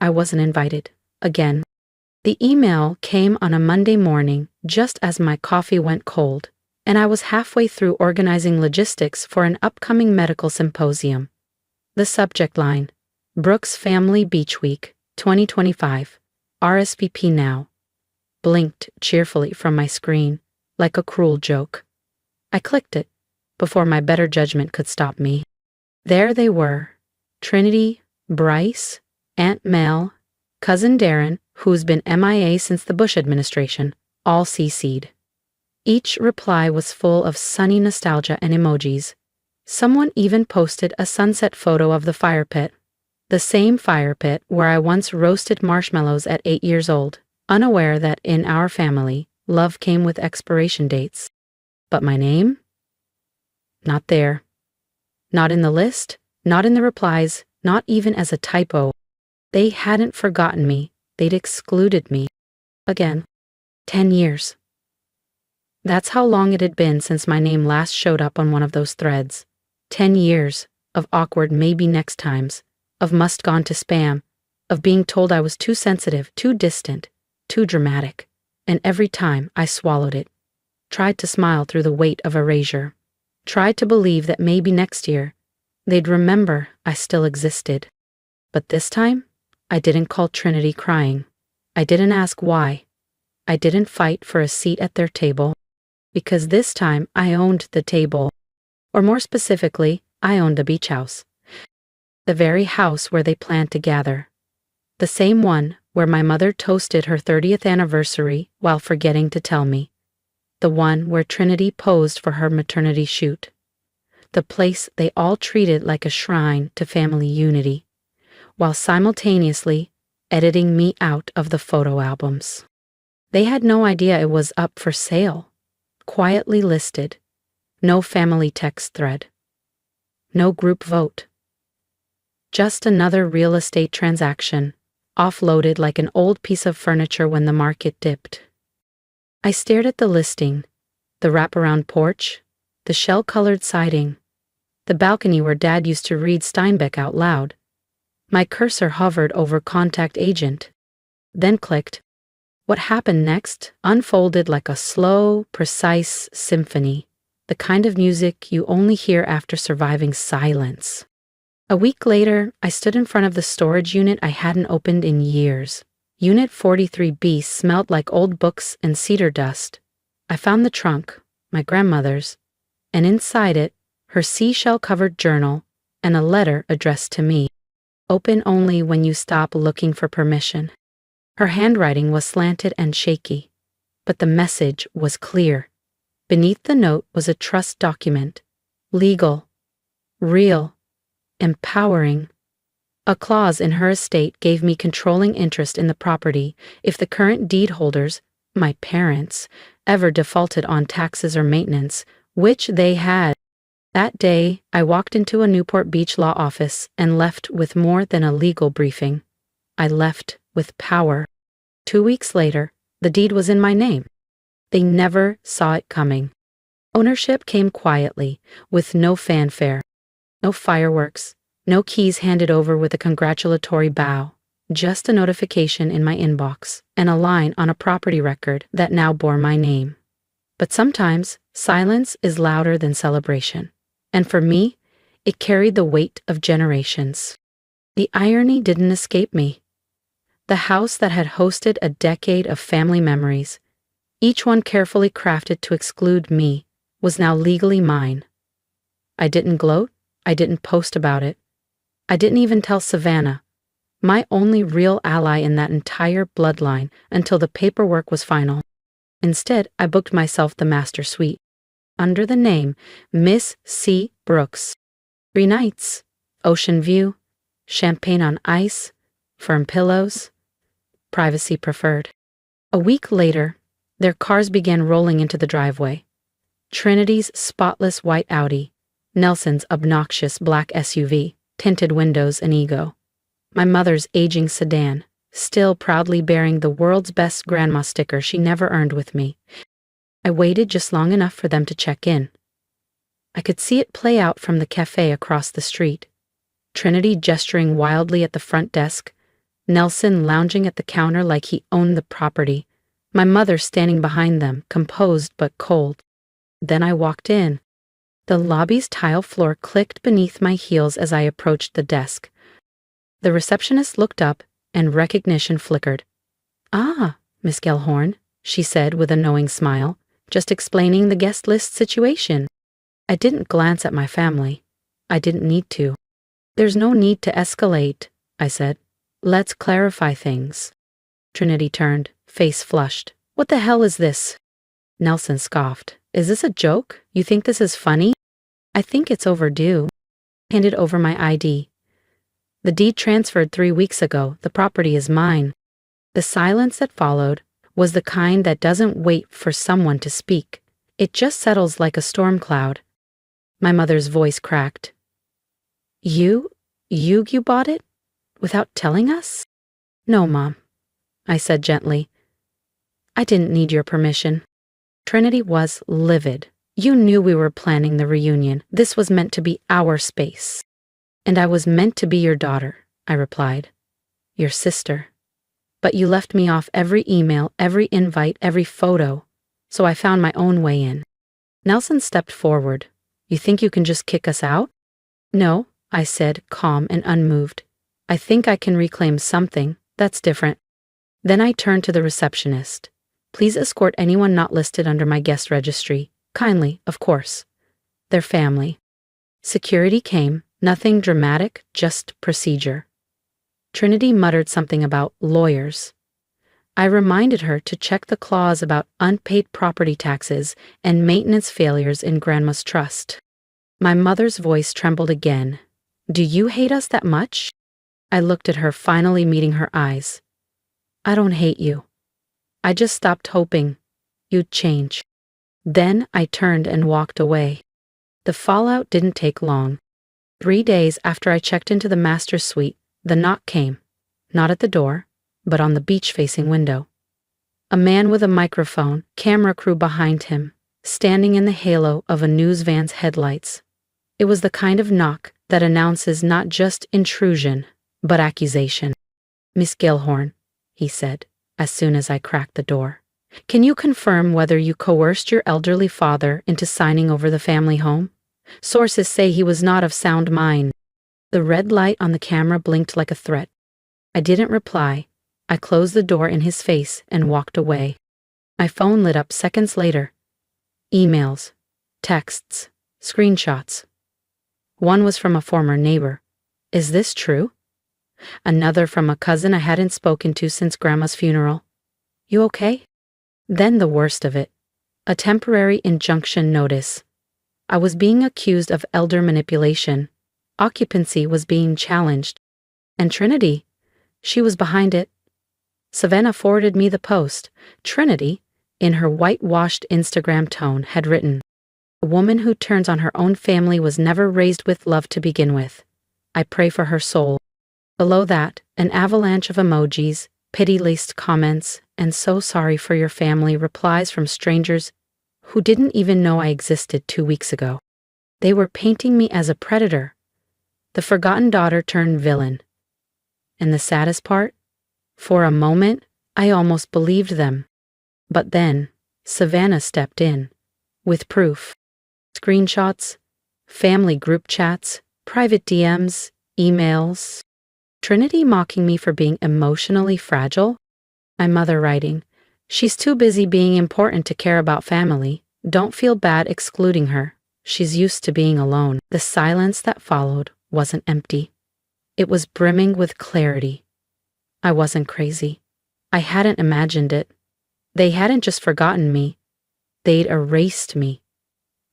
I wasn't invited. Again. The email came on a Monday morning, just as my coffee went cold, and I was halfway through organizing logistics for an upcoming medical symposium. The subject line: Brooks Family Beach Week, 2025. RSVP now. Blinked cheerfully from my screen, like a cruel joke. I clicked it, before my better judgment could stop me. There they were: Trinity, Bryce, Aunt Mel, Cousin Darren, who's been MIA since the Bush administration, all CC'd. Each reply was full of sunny nostalgia and emojis. Someone even posted a sunset photo of the fire pit. The same fire pit where I once roasted marshmallows at 8 years old, unaware that in our family, love came with expiration dates. But my name? Not there. Not in the list, not in the replies, not even as a typo. They hadn't forgotten me, they'd excluded me. Again. 10 years. That's how long it had been since my name last showed up on one of those threads. 10 years of awkward maybe next times, of must gone to spam, of being told I was too sensitive, too distant, too dramatic. And every time I swallowed it, tried to smile through the weight of erasure, tried to believe that maybe next year they'd remember I still existed. But this time, I didn't call Trinity crying. I didn't ask why. I didn't fight for a seat at their table. Because this time I owned the table. Or more specifically, I owned the beach house. The very house where they planned to gather. The same one where my mother toasted her 30th anniversary while forgetting to tell me. The one where Trinity posed for her maternity shoot. The place they all treated like a shrine to family unity, while simultaneously editing me out of the photo albums. They had no idea it was up for sale, quietly listed, no family text thread, no group vote. Just another real estate transaction, offloaded like an old piece of furniture when the market dipped. I stared at the listing, the wraparound porch, the shell-colored siding, the balcony where Dad used to read Steinbeck out loud. My cursor hovered over contact agent, then clicked. What happened next unfolded like a slow, precise symphony, the kind of music you only hear after surviving silence. A week later, I stood in front of the storage unit I hadn't opened in years. Unit 43B smelled like old books and cedar dust. I found the trunk, my grandmother's, and inside it, her seashell-covered journal and a letter addressed to me. Open only when you stop looking for permission. Her handwriting was slanted and shaky, but the message was clear. Beneath the note was a trust document. Legal. Real. Empowering. A clause in her estate gave me controlling interest in the property if the current deed holders, my parents, ever defaulted on taxes or maintenance, which they had. That day, I walked into a Newport Beach law office and left with more than a legal briefing. I left with power. 2 weeks later, the deed was in my name. They never saw it coming. Ownership came quietly, with no fanfare. No fireworks, no keys handed over with a congratulatory bow, just a notification in my inbox and a line on a property record that now bore my name. But sometimes, silence is louder than celebration. And for me, it carried the weight of generations. The irony didn't escape me. The house that had hosted a decade of family memories, each one carefully crafted to exclude me, was now legally mine. I didn't gloat, I didn't post about it. I didn't even tell Savannah, my only real ally in that entire bloodline, until the paperwork was final. Instead, I booked myself the master suite, under the name Miss C. Brooks. 3 nights, ocean view, champagne on ice, firm pillows, privacy preferred. A week later, their cars began rolling into the driveway. Trinity's spotless white Audi, Nelson's obnoxious black SUV, tinted windows and ego. My mother's aging sedan, still proudly bearing the world's best grandma sticker she never earned with me. I waited just long enough for them to check in. I could see it play out from the cafe across the street. Trinity gesturing wildly at the front desk, Nelson lounging at the counter like he owned the property. My mother standing behind them, composed but cold. Then I walked in. The lobby's tile floor clicked beneath my heels as I approached the desk. The receptionist looked up, and recognition flickered. "Ah, Miss Gellhorn," she said with a knowing smile, "just explaining the guest list situation." I didn't glance at my family. I didn't need to. "There's no need to escalate," I said. "Let's clarify things." Trinity turned, face flushed. "What the hell is this?" Nelson scoffed. "Is this a joke? You think this is funny?" "I think it's overdue." Handed over my ID. "The deed transferred 3 weeks ago. The property is mine." The silence that followed was the kind that doesn't wait for someone to speak. It just settles like a storm cloud. My mother's voice cracked. You bought it? Without telling us?" "No, Mom," I said gently. "I didn't need your permission." Trinity was livid. "You knew we were planning the reunion. This was meant to be our space." "And I was meant to be your daughter," I replied. "Your sister. But you left me off every email, every invite, every photo, so I found my own way in." Nelson stepped forward. "You think you can just kick us out?" "No," I said, calm and unmoved. "I think I can reclaim something. That's different." Then I turned to the receptionist. "Please escort anyone not listed under my guest registry. Kindly, of course. Their family." Security came, nothing dramatic, just procedure. Trinity muttered something about lawyers. I reminded her to check the clause about unpaid property taxes and maintenance failures in Grandma's trust. My mother's voice trembled again. "Do you hate us that much?" I looked at her, finally meeting her eyes. "I don't hate you. I just stopped hoping you'd change." Then I turned and walked away. The fallout didn't take long. 3 days after I checked into the master's suite, the knock came, not at the door, but on the beach-facing window. A man with a microphone, camera crew behind him, standing in the halo of a news van's headlights. It was the kind of knock that announces not just intrusion, but accusation. "Miss Gellhorn," he said, as soon as I cracked the door, "can you confirm whether you coerced your elderly father into signing over the family home? Sources say he was not of sound mind." The red light on the camera blinked like a threat. I didn't reply. I closed the door in his face and walked away. My phone lit up seconds later. Emails, texts, screenshots. One was from a former neighbor. "Is this true?" Another from a cousin I hadn't spoken to since Grandma's funeral. "You okay?" Then the worst of it. A temporary injunction notice. I was being accused of elder manipulation. Occupancy was being challenged. And Trinity, she was behind it. Savannah forwarded me the post. Trinity, in her whitewashed Instagram tone, had written, "A woman who turns on her own family was never raised with love to begin with. I pray for her soul." Below that, an avalanche of emojis, pity-laced comments, and "so sorry for your family" replies from strangers who didn't even know I existed 2 weeks ago. They were painting me as a predator, the forgotten daughter turned villain. And the saddest part? For a moment, I almost believed them. But then, Savannah stepped in. With proof. Screenshots, family group chats, private DMs, emails. Trinity mocking me for being emotionally fragile? My mother writing, "She's too busy being important to care about family. Don't feel bad excluding her. She's used to being alone." The silence that followed wasn't empty. It was brimming with clarity. I wasn't crazy. I hadn't imagined it. They hadn't just forgotten me. They'd erased me.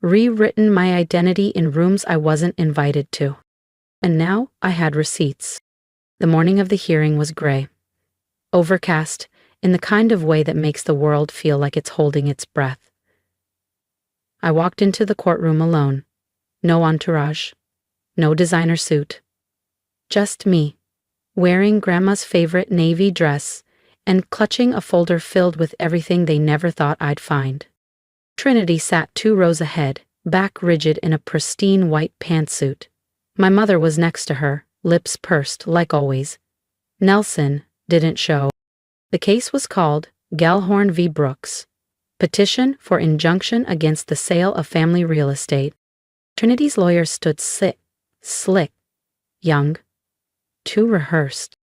Rewritten my identity in rooms I wasn't invited to. And now I had receipts. The morning of the hearing was gray. Overcast, in the kind of way that makes the world feel like it's holding its breath. I walked into the courtroom alone. No entourage. No designer suit. Just me, wearing Grandma's favorite navy dress and clutching a folder filled with everything they never thought I'd find. Trinity sat 2 rows ahead, back rigid in a pristine white pantsuit. My mother was next to her, lips pursed like always. Nelson didn't show. The case was called Gellhorn v. Brooks. Petition for injunction against the sale of family real estate. Trinity's lawyer stood slick, young, too rehearsed.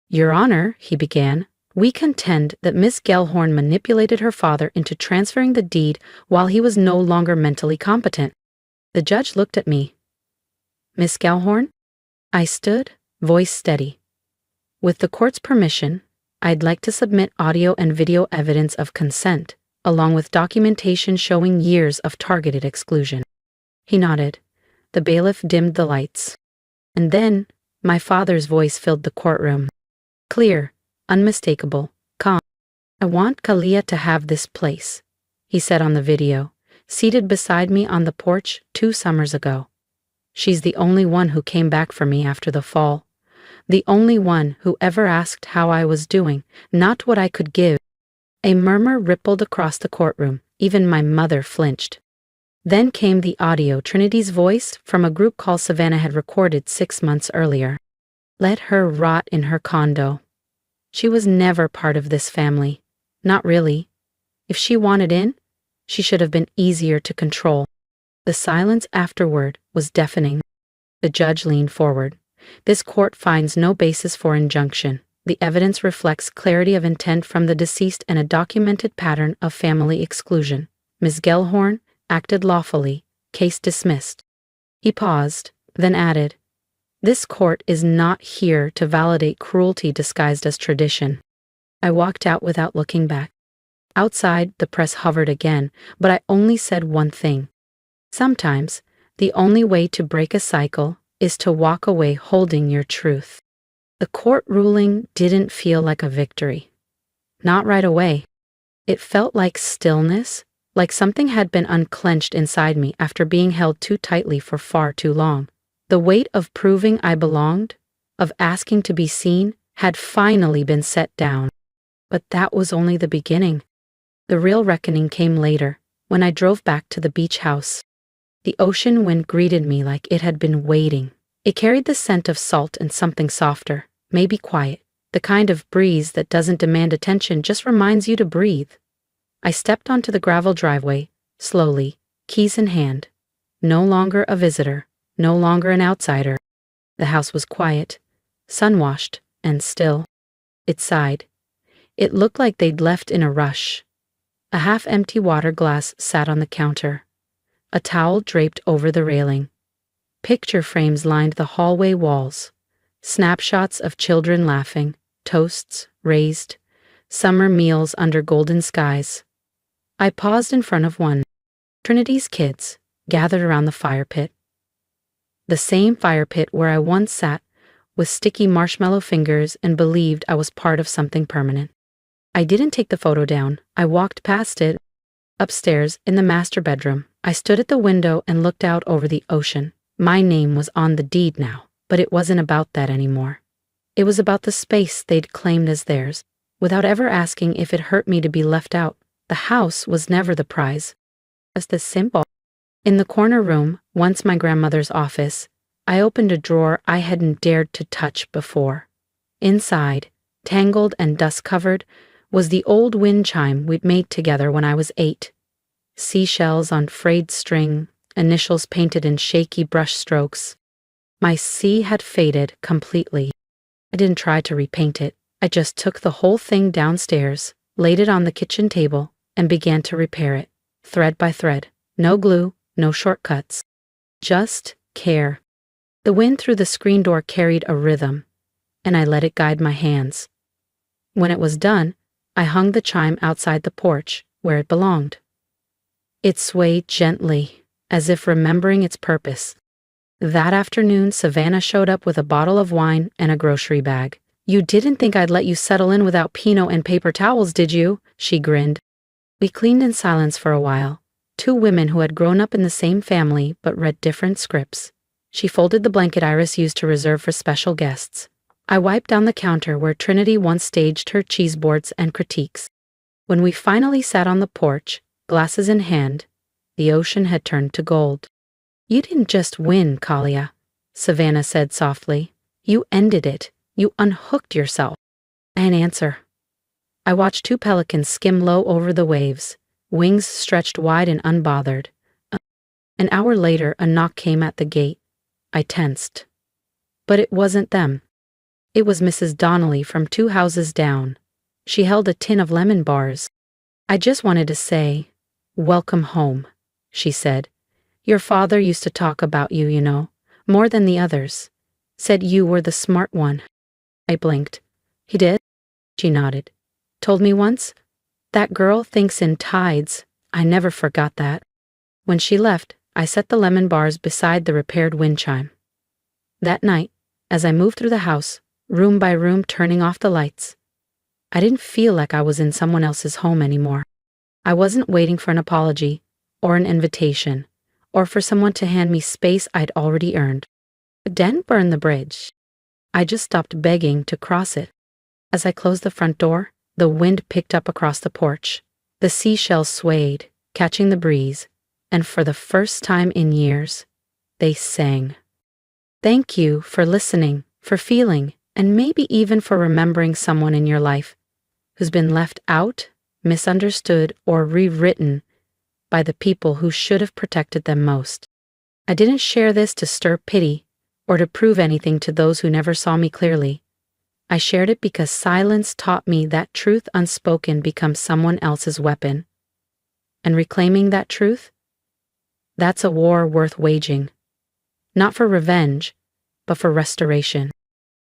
Your Honor, he began, we contend that Miss Gellhorn manipulated her father into transferring the deed while he was no longer mentally competent. The judge looked at me. Miss Gellhorn? I stood, voice steady. With the court's permission, I'd like to submit audio and video evidence of consent, along with documentation showing years of targeted exclusion. He nodded. The bailiff dimmed the lights. And then, my father's voice filled the courtroom. Clear, unmistakable, calm. I want Kalia to have this place, he said on the video, seated beside me on the porch 2 summers ago. She's the only one who came back for me after the fall. The only one who ever asked how I was doing, not what I could give. A murmur rippled across the courtroom. Even my mother flinched. Then came the audio, Trinity's voice from a group call Savannah had recorded 6 months earlier. Let her rot in her condo. She was never part of this family. Not really. If she wanted in, she should have been easier to control. The silence afterward was deafening. The judge leaned forward. This court finds no basis for injunction. The evidence reflects clarity of intent from the deceased and a documented pattern of family exclusion. Ms. Gellhorn acted lawfully. Case dismissed. He paused, then added, this court is not here to validate cruelty disguised as tradition. I walked out without looking back. Outside, the press hovered again, but I only said one thing. Sometimes, the only way to break a cycle is to walk away holding your truth. The court ruling didn't feel like a victory. Not right away. It felt like stillness, like something had been unclenched inside me after being held too tightly for far too long. The weight of proving I belonged, of asking to be seen, had finally been set down. But that was only the beginning. The real reckoning came later, when I drove back to the beach house. The ocean wind greeted me like it had been waiting. It carried the scent of salt and something softer, maybe quiet, the kind of breeze that doesn't demand attention, just reminds you to breathe. I stepped onto the gravel driveway, slowly, keys in hand. No longer a visitor, no longer an outsider. The house was quiet, sun-washed, and still. It sighed. It looked like they'd left in a rush. A half-empty water glass sat on the counter. A towel draped over the railing. Picture frames lined the hallway walls. Snapshots of children laughing, toasts raised, summer meals under golden skies. I paused in front of one. Trinity's kids, gathered around the fire pit. The same fire pit where I once sat with sticky marshmallow fingers and believed I was part of something permanent. I didn't take the photo down. I walked past it. Upstairs, in the master bedroom, I stood at the window and looked out over the ocean. My name was on the deed now, but it wasn't about that anymore. It was about the space they'd claimed as theirs, without ever asking if it hurt me to be left out. The house was never the prize. Just the simple. In the corner room, once my grandmother's office, I opened a drawer I hadn't dared to touch before. Inside, tangled and dust-covered, was the old wind chime we'd made together when I was 8. Seashells on frayed string, initials painted in shaky brush strokes. My C had faded completely. I didn't try to repaint it. I just took the whole thing downstairs, laid it on the kitchen table, and began to repair it, thread by thread. No glue, no shortcuts. Just care. The wind through the screen door carried a rhythm, and I let it guide my hands. When it was done, I hung the chime outside the porch, where it belonged. It swayed gently, as if remembering its purpose. That afternoon, Savannah showed up with a bottle of wine and a grocery bag. You didn't think I'd let you settle in without Pinot and paper towels, did you? She grinned. We cleaned in silence for a while. 2 women who had grown up in the same family but read different scripts. She folded the blanket Iris used to reserve for special guests. I wiped down the counter where Trinity once staged her cheese boards and critiques. When we finally sat on the porch, glasses in hand, the ocean had turned to gold. You didn't just win, Kalia, Savannah said softly. You ended it. You unhooked yourself. An answer. I watched two pelicans skim low over the waves, wings stretched wide and unbothered. An hour later, a knock came at the gate. I tensed. But it wasn't them. It was Mrs. Donnelly from 2 houses down. She held a tin of lemon bars. I just wanted to say, "Welcome home," she said. "Your father used to talk about you, you know, more than the others. Said you were the smart one." I blinked. "He did?" She nodded. "Told me once? That girl thinks in tides. I never forgot that." When she left, I set the lemon bars beside the repaired wind chime. That night, as I moved through the house, room by room turning off the lights, I didn't feel like I was in someone else's home anymore. I wasn't waiting for an apology, or an invitation, or for someone to hand me space I'd already earned. I didn't burn the bridge. I just stopped begging to cross it. As I closed the front door, the wind picked up across the porch. The seashells swayed, catching the breeze, and for the first time in years, they sang. Thank you for listening, for feeling, and maybe even for remembering someone in your life who's been left out, misunderstood, or rewritten by the people who should have protected them most. I didn't share this to stir pity or to prove anything to those who never saw me clearly. I shared it because silence taught me that truth unspoken becomes someone else's weapon. And reclaiming that truth? That's a war worth waging. Not for revenge, but for restoration.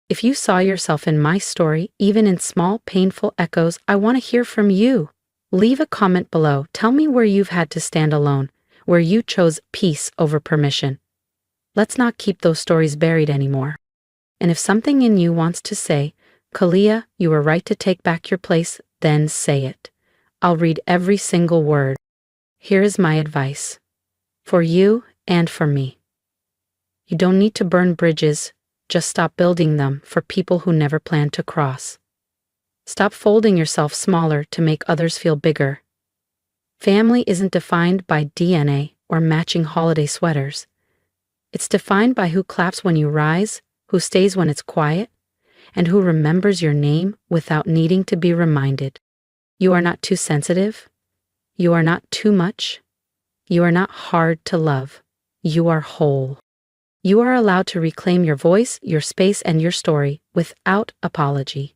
If you saw yourself in my story, even in small, painful echoes, I want to hear from you. Leave a comment below. Tell me where you've had to stand alone, where you chose peace over permission. Let's not keep those stories buried anymore. And if something in you wants to say, "Kalia, you were right to take back your place," then say it. I'll read every single word. Here is my advice. For you and for me. You don't need to burn bridges. Just stop building them for people who never planned to cross. Stop folding yourself smaller to make others feel bigger. Family isn't defined by DNA or matching holiday sweaters. It's defined by who claps when you rise, who stays when it's quiet, and who remembers your name without needing to be reminded. You are not too sensitive. You are not too much. You are not hard to love. You are whole. You are allowed to reclaim your voice, your space, and your story without apology.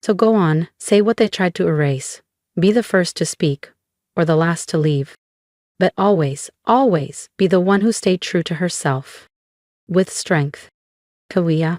So go on, say what they tried to erase. Be the first to speak, or the last to leave. But always, always be the one who stayed true to herself. With strength. Kalia.